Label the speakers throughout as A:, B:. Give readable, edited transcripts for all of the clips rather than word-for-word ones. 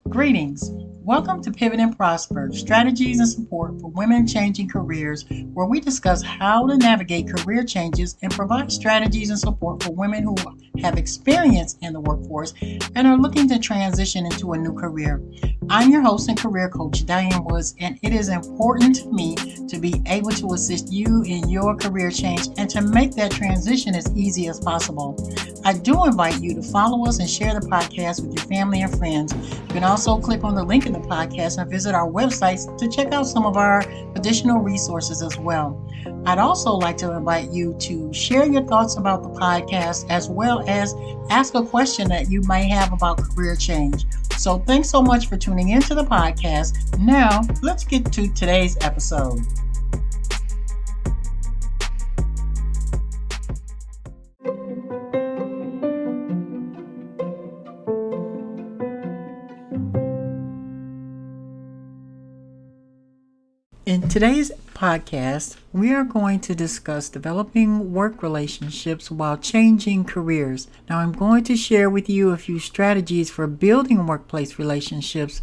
A: Greetings. Welcome to Pivot and Prosper, strategies and support for women changing careers, where we discuss how to navigate career changes and provide strategies and support for women who have experience in the workforce and are looking to transition into a new career. I'm your host and career coach, Diane Woods, and it is important to me to be able to assist you in your career change and to make that transition as easy as possible. I do invite you to follow us and share the podcast with your family and friends. You can also click on the link in the podcast and visit our websites to check out some of our additional resources as well. I'd also like to invite you to share your thoughts about the podcast as well as ask a question that you may have about career change. So thanks so much for tuning into the podcast. Now, let's get to today's episode. In today's podcast, we are going to discuss developing work relationships while changing careers. Now, I'm going to share with you a few strategies for building workplace relationships,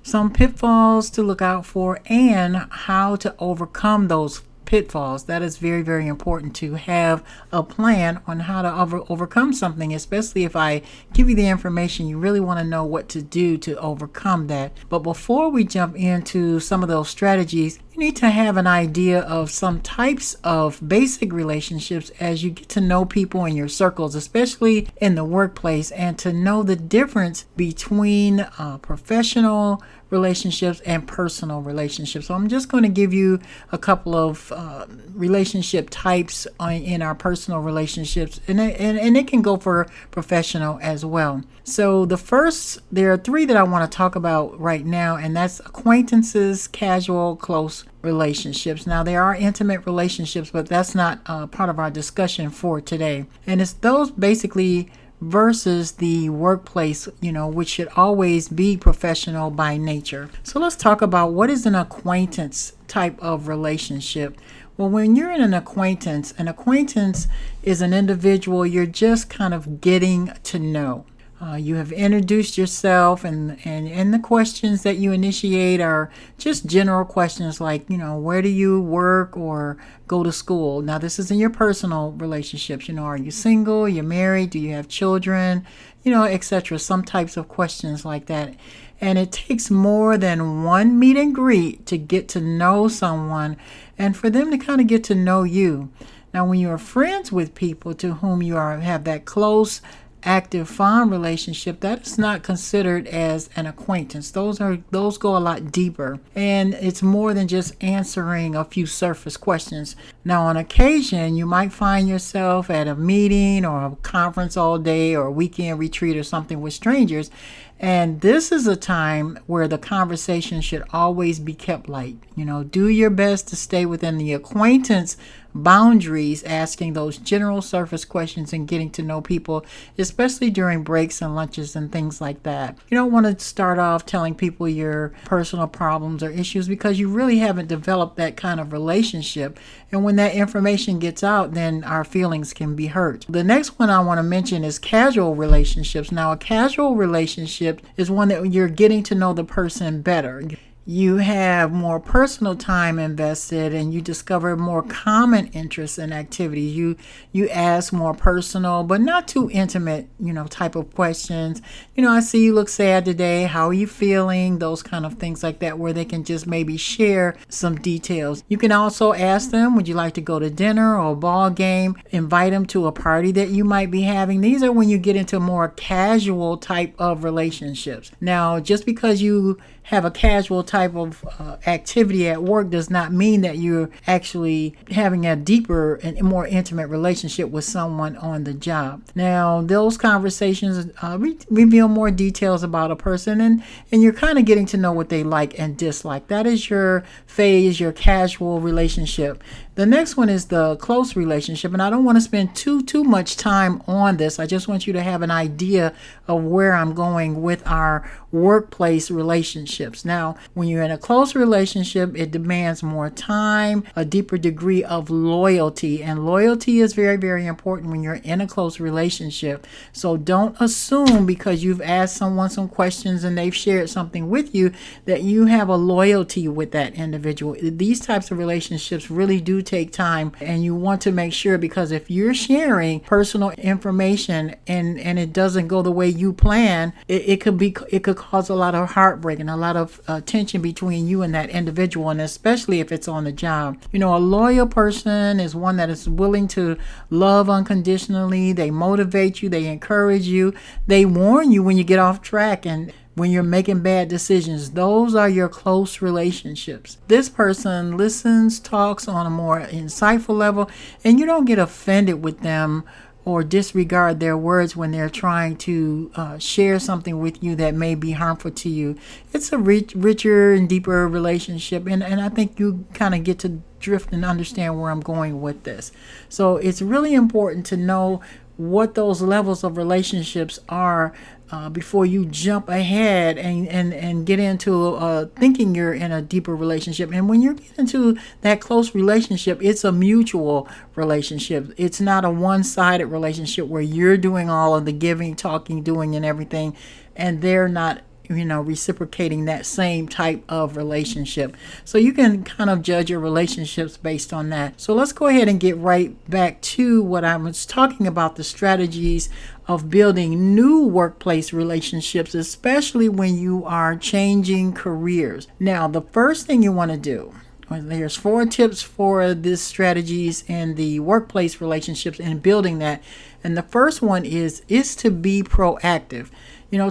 A: some pitfalls to look out for, and how to overcome those pitfalls. That is very, very important to have a plan on how to overcome something, especially if I give you the information, you really want to know what to do to overcome that. But before we jump into some of those strategies, you need to have an idea of some types of basic relationships as you get to know people in your circles, especially in the workplace, and to know the difference between professional relationships and personal relationships. So I'm just going to give you a couple of relationship types in our personal relationships, and it can go for professional as well. So there are three that I want to talk about right now, and that's acquaintances, casual, close relationships. Now, there are intimate relationships, but that's not part of our discussion for today. And it's those basically versus the workplace, which should always be professional by nature. So let's talk about what is an acquaintance type of relationship. Well, when you're in an acquaintance is an individual you're just kind of getting to know. You have introduced yourself, and the questions that you initiate are just general questions like, where do you work or go to school? Now, this is in your personal relationships. Are you single? You're married? Do you have children? Etc. Some types of questions like that. And it takes more than one meet and greet to get to know someone and for them to kind of get to know you. Now, when you are friends with people to whom you have that close, active, fond relationship, that is not considered as an acquaintance. Those go a lot deeper, and it's more than just answering a few surface questions. Now, on occasion, you might find yourself at a meeting or a conference all day or a weekend retreat or something with strangers, and this is a time where the conversation should always be kept light. Do your best to stay within the acquaintance boundaries, asking those general surface questions and getting to know people, especially during breaks and lunches and things like that. You don't want to start off telling people your personal problems or issues because you really haven't developed that kind of relationship. And when that information gets out, then our feelings can be hurt. The next one I want to mention is casual relationships. Now, a casual relationship is one that you're getting to know the person better. You have more personal time invested, and you discover more common interests and activities. You ask more personal, but not too intimate, type of questions. I see you look sad today. How are you feeling? Those kind of things like that, where they can just maybe share some details. You can also ask them, would you like to go to dinner or a ball game? Invite them to a party that you might be having. These are when you get into more casual type of relationships. Now, just because you have a casual type of activity at work does not mean that you're actually having a deeper and more intimate relationship with someone on the job. Now, those conversations reveal more details about a person, and you're kind of getting to know what they like and dislike. That is your phase, your casual relationship. The next one is the close relationship, and I don't want to spend too much time on this. I just want you to have an idea of where I'm going with our workplace relationships. Now, when you're in a close relationship, it demands more time, a deeper degree of loyalty, and loyalty is very, very important when you're in a close relationship. So don't assume because you've asked someone some questions and they've shared something with you that you have a loyalty with that individual. These types of relationships really do take time, and you want to make sure, because if you're sharing personal information and it doesn't go the way you plan, it could cause a lot of heartbreak and a lot of tension between you and that individual, and especially if it's on the job. A loyal person is one that is willing to love unconditionally. They motivate you, they encourage you, they warn you when you get off track and when you're making bad decisions. Those are your close relationships. This person listens, talks on a more insightful level, and you don't get offended with them or disregard their words when they're trying to share something with you that may be harmful to you. It's a richer and deeper relationship, and I think you kind of get to drift and understand where I'm going with this. So it's really important to know what those levels of relationships are before you jump ahead and get into thinking you're in a deeper relationship. And when you get into that close relationship, it's a mutual relationship. It's not a one-sided relationship where you're doing all of the giving, talking, doing, and everything, and they're not reciprocating that same type of relationship. So you can kind of judge your relationships based on that. So let's go ahead and get right back to what I was talking about, the strategies of building new workplace relationships, especially when you are changing careers. Now, the first thing you want to do, there's 4 tips for these strategies in the workplace relationships and building that. And the first one is to be proactive.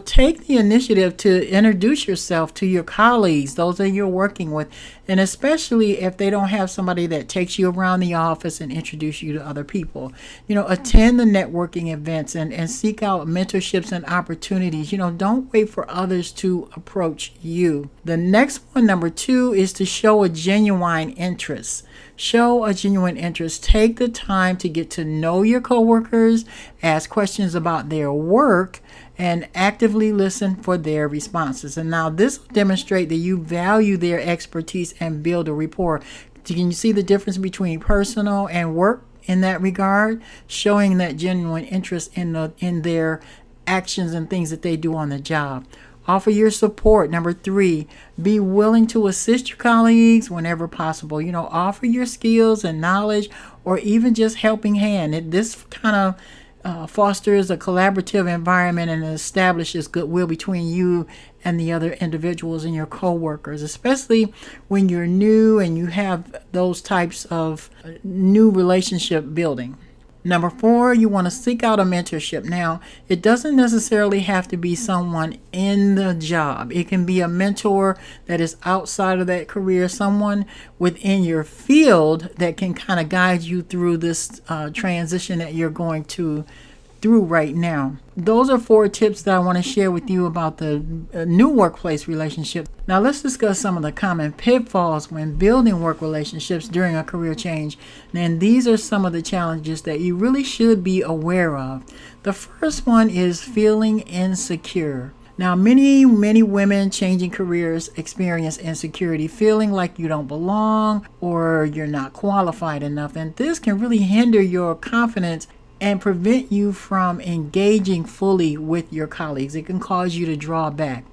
A: Take the initiative to introduce yourself to your colleagues, those that you're working with, and especially if they don't have somebody that takes you around the office and introduce you to other people. Attend the networking events and seek out mentorships and opportunities. Don't wait for others to approach you. The next one, number 2, is to show a genuine interest. Show a genuine interest. Take the time to get to know your coworkers, ask questions about their work, and actively listen for their responses. And now this will demonstrate that you value their expertise and build a rapport. Can you see the difference between personal and work in that regard? Showing that genuine interest in their actions and things that they do on the job. Offer your support. Number 3, be willing to assist your colleagues whenever possible. Offer your skills and knowledge, or even just helping hand. This kind of fosters a collaborative environment and establishes goodwill between you and the other individuals and your coworkers, especially when you're new and you have those types of new relationship building. Number 4, you want to seek out a mentorship. Now, it doesn't necessarily have to be someone in the job. It can be a mentor that is outside of that career, someone within your field that can kind of guide you through this transition that you're going through right now. Those are 4 tips that I want to share with you about the new workplace relationship. Now let's discuss some of the common pitfalls when building work relationships during a career change. And these are some of the challenges that you really should be aware of. The first one is feeling insecure. Now, many women changing careers experience insecurity, feeling like you don't belong or you're not qualified enough. And this can really hinder your confidence and prevent you from engaging fully with your colleagues. It can cause you to draw back.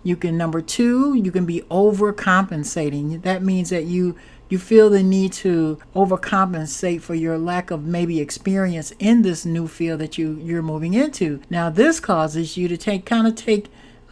A: Number 2, you can be overcompensating. That means that you feel the need to overcompensate for your lack of maybe experience in this new field that you're moving into. Now, this causes you to take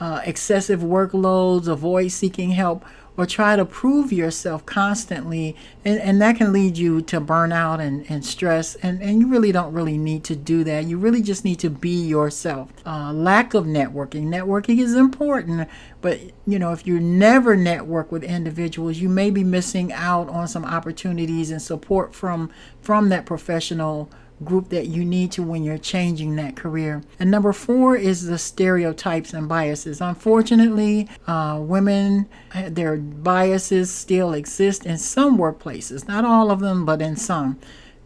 A: excessive workloads, avoid seeking help, or try to prove yourself constantly, and that can lead you to burnout and stress, and you really don't need to do that. You really just need to be yourself. Lack of networking is important, but if you never network with individuals, you may be missing out on some opportunities and support from that professional group that you need to when you're changing that career. And number 4 is the stereotypes and biases. Unfortunately, women, their biases still exist in some workplaces, not all of them, but in some.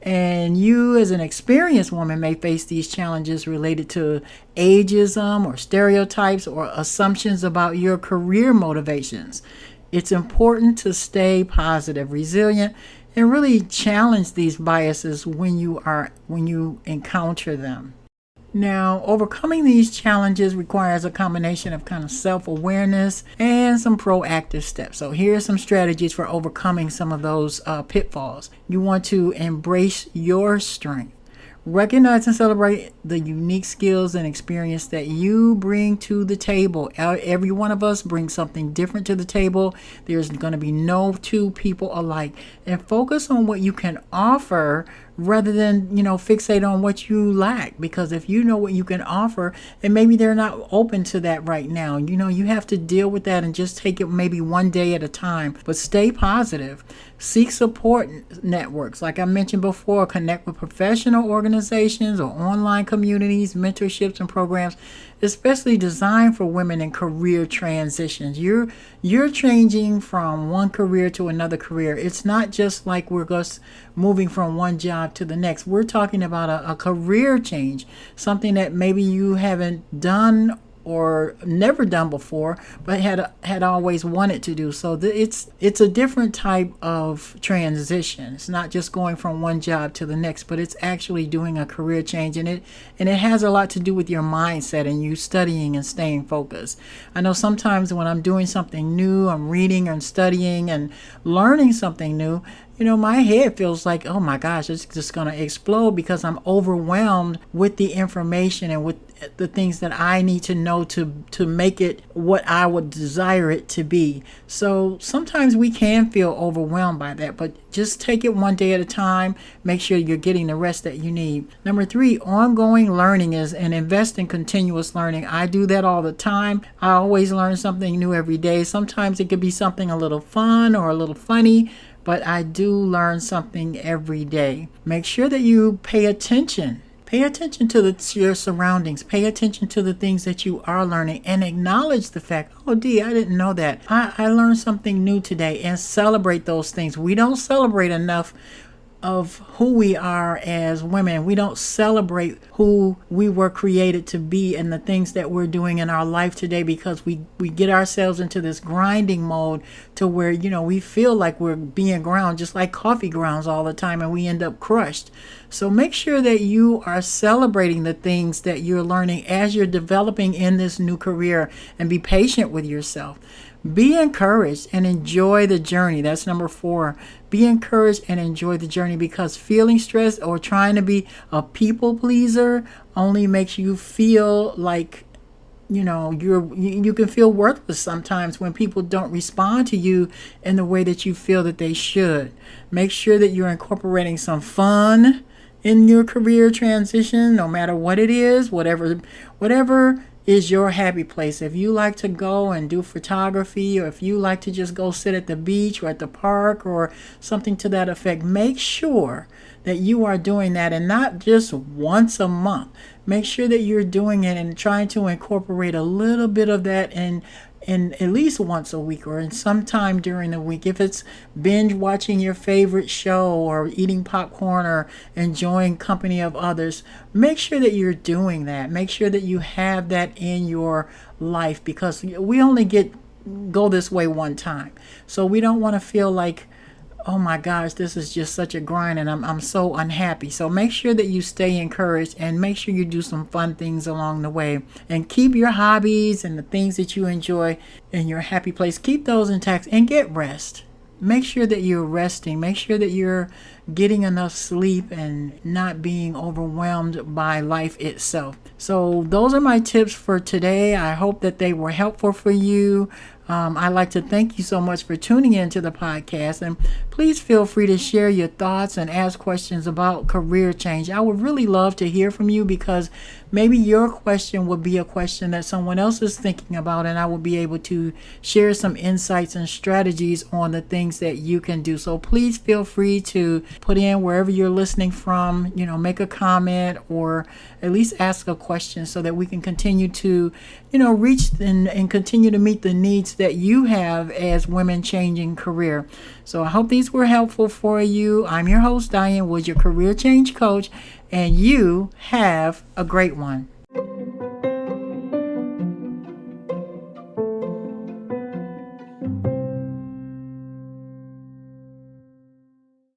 A: And you, as an experienced woman, may face these challenges related to ageism or stereotypes or assumptions about your career motivations. It's important to stay positive, resilient, and really challenge these biases when you encounter them. Now, overcoming these challenges requires a combination of kind of self-awareness and some proactive steps. So here are some strategies for overcoming some of those pitfalls. You want to embrace your strength. Recognize and celebrate the unique skills and experience that you bring to the table. Every one of us brings something different to the table. There's going to be no two people alike. And focus on what you can offer rather than, fixate on what you lack. Because if you know what you can offer, and maybe they're not open to that right now, you have to deal with that and just take it maybe one day at a time. But stay positive. Seek support networks. Like I mentioned before, connect with professional organizations or online communities, mentorships, and programs, especially designed for women in career transitions. You're changing from one career to another career. It's not just like we're just moving from one job to the next. We're talking about a career change, something that maybe you haven't done or never done before, but had always wanted to do. So it's a different type of transition. It's not just going from one job to the next, but it's actually doing a career change, and it has a lot to do with your mindset and you studying and staying focused. I know sometimes when I'm doing something new, I'm reading and studying and learning something new, my head feels like, oh my gosh, it's just going to explode because I'm overwhelmed with the information and with the things that I need to know to make it what I would desire it to be. So sometimes we can feel overwhelmed by that, but just take it one day at a time. Make sure you're getting the rest that you need. Number 3, ongoing learning and invest in continuous learning. I do that all the time. I always learn something new every day. Sometimes it could be something a little fun or a little funny, but I do learn something every day. Make sure that you pay attention. Pay attention to your surroundings. Pay attention to the things that you are learning and acknowledge the fact, oh, Dee, I didn't know that. I learned something new today, and celebrate those things. We don't celebrate enough of who we are as women. We don't celebrate who we were created to be and the things that we're doing in our life today because we get ourselves into this grinding mode to where, we feel like we're being ground just like coffee grounds all the time, and we end up crushed. So make sure that you are celebrating the things that you're learning as you're developing in this new career, and be patient with yourself. Be encouraged and enjoy the journey. That's number 4. Be encouraged and enjoy the journey, because feeling stressed or trying to be a people pleaser only makes you feel like, you can feel worthless sometimes when people don't respond to you in the way that you feel that they should. Make sure that you're incorporating some fun in your career transition, no matter what it is, whatever is your happy place. If you like to go and do photography, or if you like to just go sit at the beach or at the park or something to that effect, make sure that you are doing that, and not just once a month. Make sure that you're doing it and trying to incorporate a little bit of that in at least once a week or in sometime during the week. If it's binge watching your favorite show or eating popcorn or enjoying company of others, make sure that you're doing that. Make sure that you have that in your life, because we only go this way one time. So we don't want to feel like, oh my gosh, this is just such a grind and I'm so unhappy. So make sure that you stay encouraged, and make sure you do some fun things along the way, and keep your hobbies and the things that you enjoy in your happy place. Keep those intact and get rest. Make sure that you're resting. Make sure that you're getting enough sleep and not being overwhelmed by life itself. So those are my tips for today. I hope that they were helpful for you. I'd like to thank you so much for tuning in to the podcast, and please feel free to share your thoughts and ask questions about career change. I would really love to hear from you, because maybe your question would be a question that someone else is thinking about, and I will be able to share some insights and strategies on the things that you can do. So please feel free to put in wherever you're listening from, make a comment or at least ask a question so that we can continue to, reach and continue to meet the needs that you have as women changing career. So I hope these were helpful for you. I'm your host, Diane Woods, your career change coach, and you have a great one.